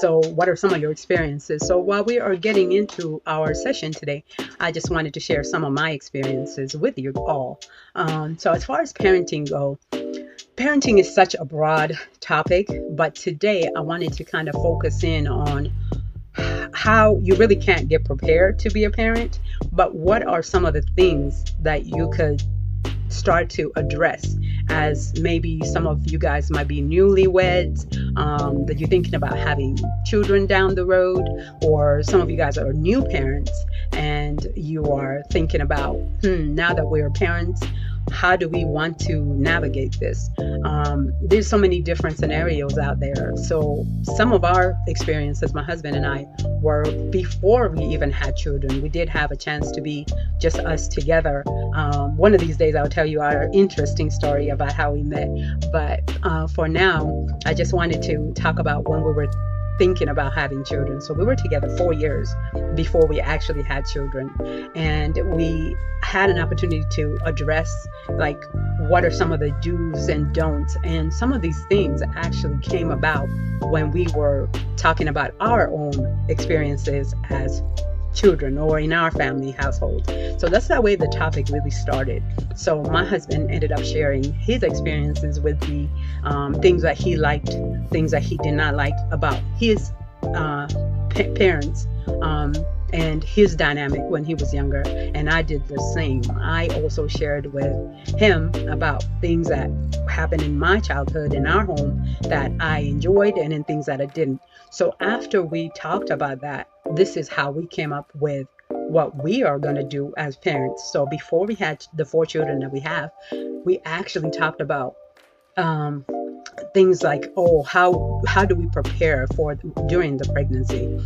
So what are some of your experiences? So while we are getting into our session today, I just wanted to share some of my experiences with you all. So as far as parenting go, parenting is such a broad topic, but today I wanted to kind of focus in on how you really can't get prepared to be a parent, but what are some of the things that you could start to address, as maybe some of you guys might be newlyweds, that you're thinking about having children down the road, or some of you guys are new parents and you are thinking about, now that we're parents, how do we want to navigate this? There's so many different scenarios out there. So some of our experiences, my husband and I, were before we even had children. We did have a chance to be just us together. One of these days I'll tell you our interesting story about how we met. But for now, I just wanted to talk about when we were thinking about having children. So we were together 4 years before we actually had children, and we had an opportunity to address like what are some of the do's and don'ts, and some of these things actually came about when we were talking about our own experiences as children or in our family household. So that's the way the topic really started. So my husband ended up sharing his experiences with the things that he liked, things that he did not like about his parents, and his dynamic when he was younger. And I did the same. I also shared with him about things that happened in my childhood in our home that I enjoyed, and in things that I didn't. So after we talked about that, this is how we came up with what we are going to do as parents. So before we had the 4 children that we have, we actually talked about things like, how do we prepare for during the pregnancy?